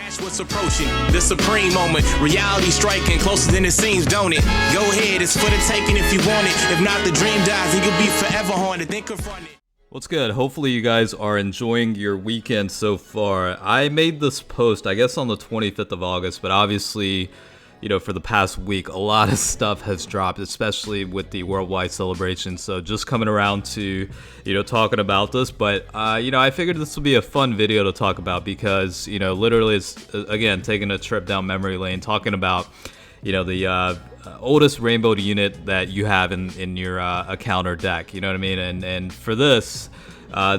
Watch what's approaching, the supreme moment. Reality striking closer than it seems, don't it? Go ahead, it's for the taking if you want it. If not, the dream dies and you'll be forever haunted. Then confront it. What's good? Hopefully you guys are enjoying your weekend so far. I made this post, I guess, on the 25th of August, but obviously, you know, for the past week, a lot of stuff has dropped, especially with the worldwide celebration. So just coming around to, you know, talking about this. But, you know, I figured this would be a fun video to talk about because, you know, literally it's, again, taking a trip down memory lane, talking about, you know, the oldest rainbow unit that you have in your account or deck, you know what I mean? And for this,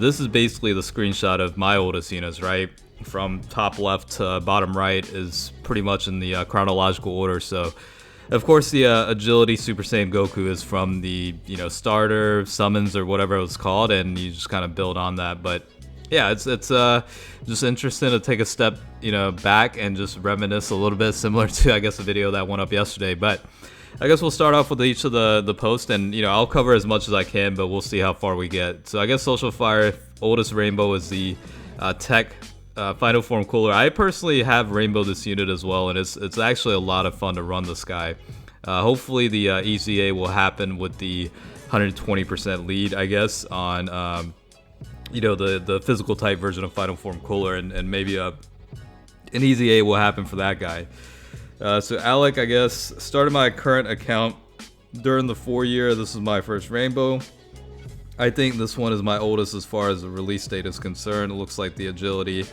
this is basically the screenshot of my oldest units, right? From top left to bottom right is pretty much in the chronological order. So, of course, the Agility Super Saiyan Goku is from the, you know, starter, summons, or whatever it was called, and you just kind of build on that. But yeah, it's just interesting to take a step, you know, back and just reminisce a little bit, similar to, I guess, the video that went up yesterday. But I guess we'll start off with each of the posts, and, you know, I'll cover as much as I can, but we'll see how far we get. So I guess Social Fire oldest rainbow is the Tech Final Form Cooler. I personally have rainbow this unit as well, and it's actually a lot of fun to run this guy. Hopefully the EZA will happen with the 120% lead, I guess, on you know, the physical type version of Final Form Cooler, and maybe an EZA will happen for that guy. So Alec, I guess, started my current account during the 4-year. This is my first rainbow. I think this one is my oldest as far as the release date is concerned. It looks like the Agility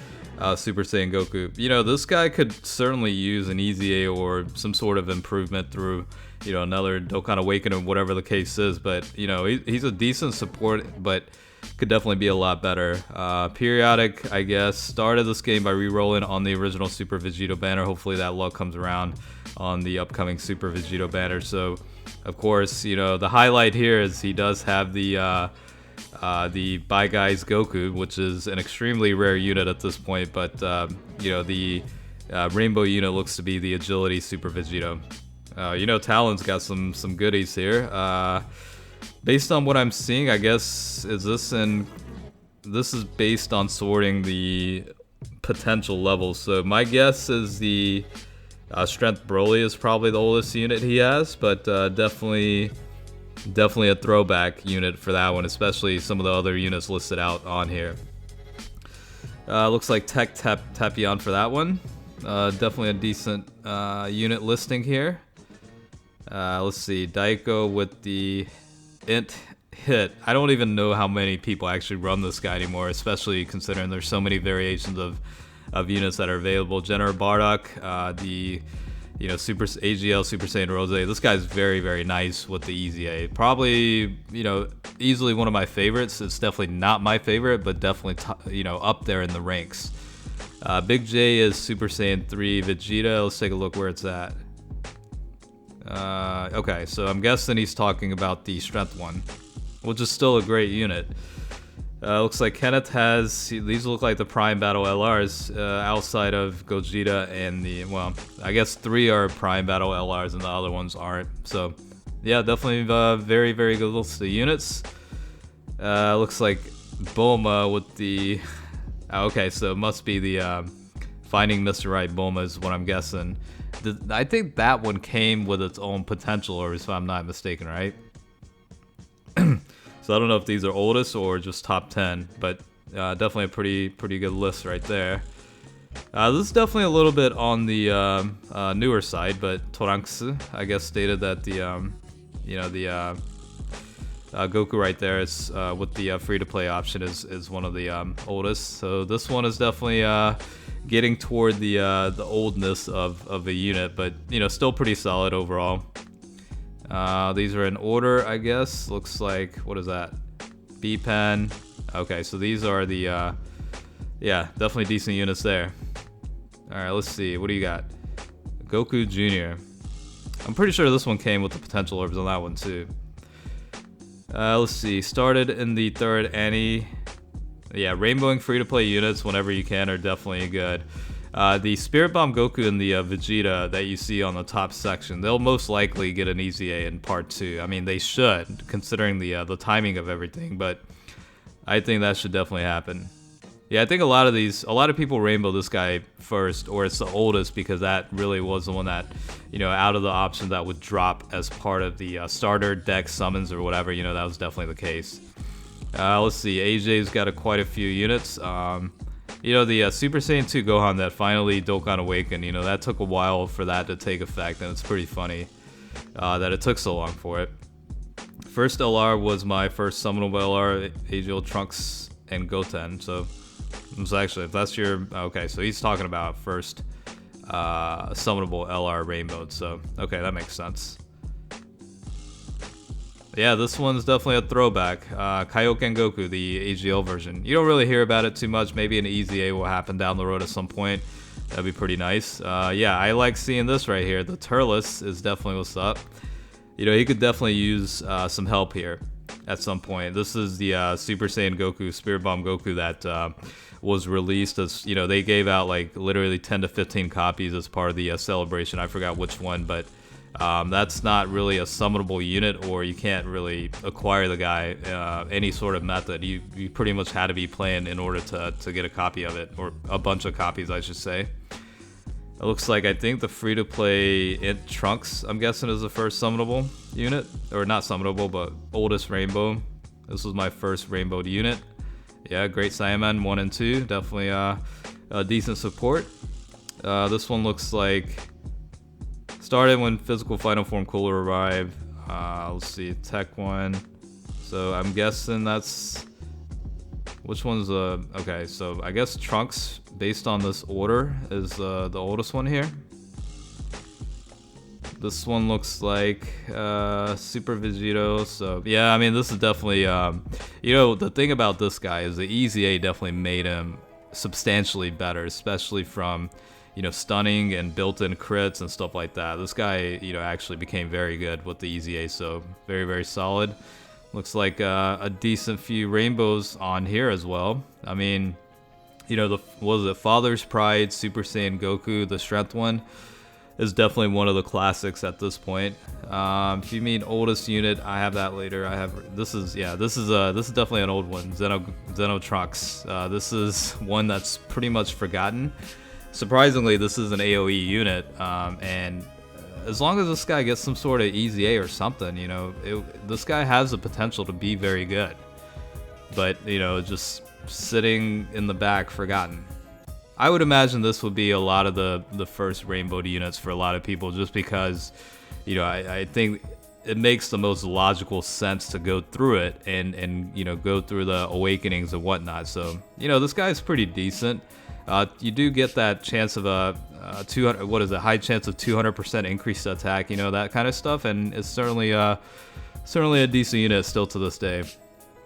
Super Saiyan Goku. You know, this guy could certainly use an EZA or some sort of improvement through, you know, another Dokkan Awakening or whatever the case is. But, you know, he's a decent support, but could definitely be a lot better. Periodic, I guess, started this game by re-rolling on the original Super Vegito banner. Hopefully that luck comes around on the upcoming Super Vegito banner. So, of course, you know, the highlight here is he does have the Bye Guys Goku, which is an extremely rare unit at this point. But, you know, the rainbow unit looks to be the Agility Super Vegito. You know, Talon's got some goodies here. Based on what I'm seeing, I guess, this is based on sorting the potential levels. So my guess is the Strength Broly is probably the oldest unit he has, but definitely a throwback unit for that one, especially some of the other units listed out on here. Looks like Tech Tapion for that one. Definitely a decent unit listing here. Let's see, Daiko with the Int Hit. I don't even know how many people actually run this guy anymore, especially considering there's so many variations of units that are available. General Bardock, the, you know, AGL Super Saiyan Rose. This guy's very, very nice with the EZA. Probably, you know, easily one of my favorites. It's definitely not my favorite, but definitely, you know, up there in the ranks. Big J is Super Saiyan 3 Vegeta. Let's take a look where it's at. Okay, so I'm guessing he's talking about the strength one, which is still a great unit. Looks like Kenneth has, these look like the Prime Battle LRs outside of Gogeta and the, well, I guess 3 are Prime Battle LRs and the other ones aren't. So, yeah, definitely very, very good list of units. Looks like Bulma with the, okay, so it must be the Finding Mr. Right Bulma is what I'm guessing. I think that one came with its own potential, or if I'm not mistaken, right? So I don't know if these are oldest or just top 10, but definitely a pretty good list right there. This is definitely a little bit on the newer side, but Toranks, I guess, stated that the you know, the Goku right there is with the free-to-play option is one of the oldest. So this one is definitely getting toward the oldness of a unit, but, you know, still pretty solid overall. These are in order, I guess. Looks like, what is that? B-Pen. Okay, so these are the yeah, definitely decent units there. Alright, let's see, what do you got? Goku Jr. I'm pretty sure this one came with the potential orbs on that one too. Let's see, started in the 3rd Annie. Yeah, rainbowing free-to-play units whenever you can are definitely good. The Spirit Bomb Goku and the Vegeta that you see on the top section, they'll most likely get an EZA in Part 2. I mean, they should, considering the timing of everything, but I think that should definitely happen. Yeah, I think a lot of people rainbow this guy first, or it's the oldest because that really was the one that, out of the options that would drop as part of the starter deck summons or whatever, that was definitely the case. Let's see, AJ's got quite a few units. The Super Saiyan 2 Gohan that finally Dokkan awakened, that took a while for that to take effect, and it's pretty funny that it took so long for it. First LR was my first summonable LR, AJ Trunks and Goten, so actually, if that's your... Okay, so he's talking about first summonable LR rainbow, so okay, that makes sense. Yeah, this one's definitely a throwback. Kaioken Goku, the AGL version. You don't really hear about it too much. Maybe an EZA will happen down the road at some point. That'd be pretty nice. Yeah, I like seeing this right here. The Turles is definitely what's up. He could definitely use some help here at some point. This is the Super Saiyan Goku, Spirit Bomb Goku that was released as, they gave out like literally 10 to 15 copies as part of the celebration. I forgot which one, but that's not really a summonable unit, or you can't really acquire the guy any sort of method. You pretty much had to be playing in order to get a copy of it, or a bunch of copies, I should say. It looks like, I think the free-to-play Int Trunks, I'm guessing, is the first summonable unit. Or not summonable, but oldest rainbow. This was my first rainbowed unit. Yeah, Great Saiyaman 1 and 2. Definitely a decent support. This one looks like... started when Physical Final Form Cooler arrived. Let's see, Tech 1. So I'm guessing that's... which one's the... okay, so I guess Trunks, based on this order, is the oldest one here. This one looks like Super Vegito. So yeah, I mean, this is definitely... the thing about this guy is the EZA definitely made him substantially better, especially from... stunning and built-in crits and stuff like that. This guy, actually became very good with the EZA, so very, very solid. Looks like a decent few rainbows on here as well. I mean, was it Father's Pride, Super Saiyan Goku, the strength one, is definitely one of the classics at this point. If you mean oldest unit, I have that later. This is definitely an old one, Zeno Trunks. This is one that's pretty much forgotten. Surprisingly, this is an AoE unit, and as long as this guy gets some sort of EZA or something, this guy has the potential to be very good. But, just sitting in the back, forgotten. I would imagine this would be a lot of the first rainbowed units for a lot of people, just because, I think it makes the most logical sense to go through it and go through the awakenings and whatnot. So, this guy's pretty decent. You do get that chance of a 200, what is it, high chance of 200% increased attack, that kind of stuff, and it's certainly a decent unit still to this day.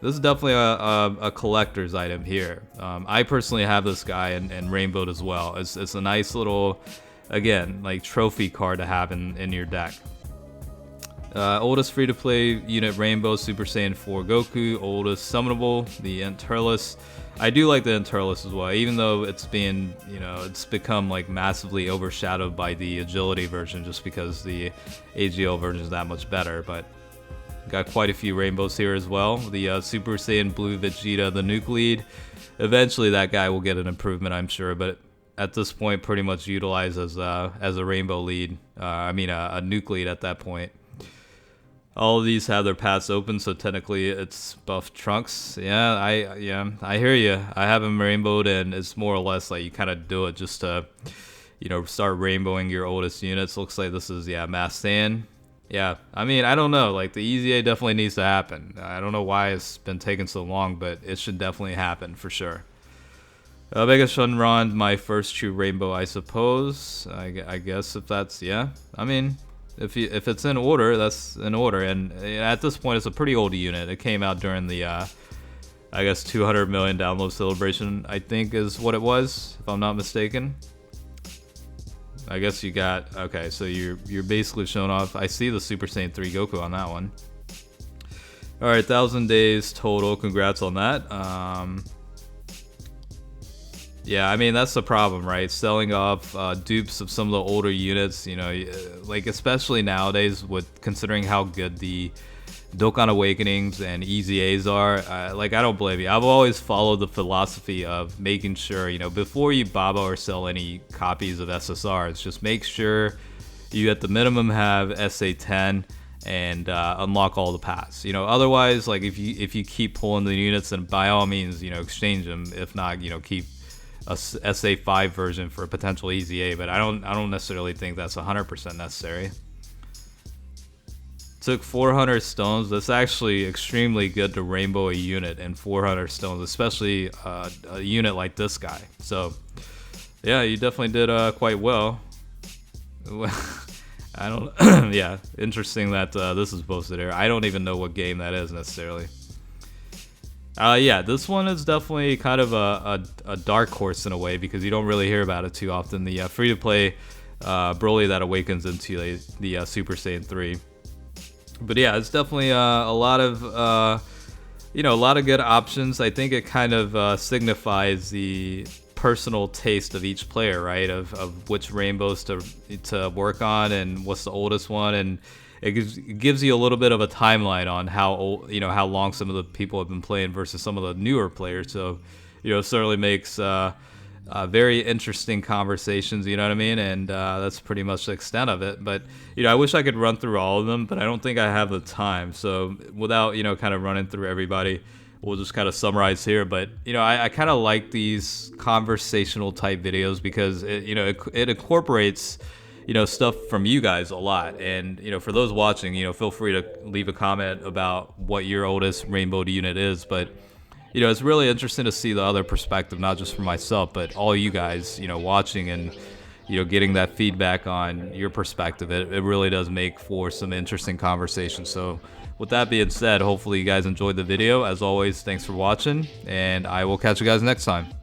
This is definitely a collector's item here. I personally have this guy and rainbowed as well. It's a nice little, again, like trophy card to have in your deck. Oldest free-to-play unit rainbow, Super Saiyan 4 Goku. Oldest summonable, the Turles. I do like the Turles as well, even though it's being, it's become like massively overshadowed by the agility version, just because the AGL version is that much better. But got quite a few rainbows here as well. The Super Saiyan Blue Vegeta, the Nuke Lead. Eventually that guy will get an improvement, I'm sure, but at this point pretty much utilized as a rainbow lead. A Nuke Lead at that point. All of these have their paths open, so technically it's buff Trunks. Yeah, I hear you. I have him rainbowed, and it's more or less like you kind of do it just to, start rainbowing your oldest units. Looks like this is, Mass Saiyan. Yeah, I mean, I don't know. Like, the EZA definitely needs to happen. I don't know why it's been taking so long, but it should definitely happen for sure. Mega Shenron, my first true rainbow, I suppose. I guess if that's, I mean... If it's in order, that's in order, and at this point it's a pretty old unit. It came out during the, I guess 200 million download celebration, I think is what it was, if I'm not mistaken. I guess you got, okay, so you're basically showing off. I see the Super Saiyan 3 Goku on that one. Alright, 1,000 days total, congrats on that. Yeah, I mean, that's the problem, right? Selling off dupes of some of the older units, like especially nowadays with considering how good the Dokkan Awakenings and Easy A's are, like, I don't blame you. I've always followed the philosophy of making sure, you know, before you baba or sell any copies of SSRs, just make sure you at the minimum have SA10 and unlock all the paths. You know, otherwise, like, if you keep pulling the units, then by all means, you know, exchange them. If not, you know, keep a SA5 version for a potential Easy A. But I don't necessarily think that's 100% necessary. Took 400 stones. That's actually extremely good to rainbow a unit in 400 stones, especially a unit like this guy. So yeah, you definitely did quite well. I don't yeah, interesting that this is posted here. I don't even know what game that is necessarily. Yeah, this one is definitely kind of a dark horse in a way, because you don't really hear about it too often. The free-to-play Broly that awakens into the Super Saiyan 3. But yeah, it's definitely a lot of you know, a lot of good options. I think it kind of signifies the personal taste of each player, right? Of which rainbows to work on and what's the oldest one, and it gives you a little bit of a timeline on how old, you know, how long some of the people have been playing versus some of the newer players. So, you know, it certainly makes very interesting conversations, you know what I mean? And that's pretty much the extent of it. But, you know, I wish I could run through all of them, but I don't think I have the time. So without, you know, kind of running through everybody, we'll just kind of summarize here. But, you know, I kind of like these conversational type videos because it, you know, it incorporates, you know, stuff from you guys a lot. And, you know, for those watching, you know, feel free to leave a comment about what your oldest rainbowed unit is. But, you know, it's really interesting to see the other perspective, not just for myself, but all you guys, you know, watching and, you know, getting that feedback on your perspective. It really does make for some interesting conversation. So with that being said, hopefully you guys enjoyed the video. As always, thanks for watching, and I will catch you guys next time.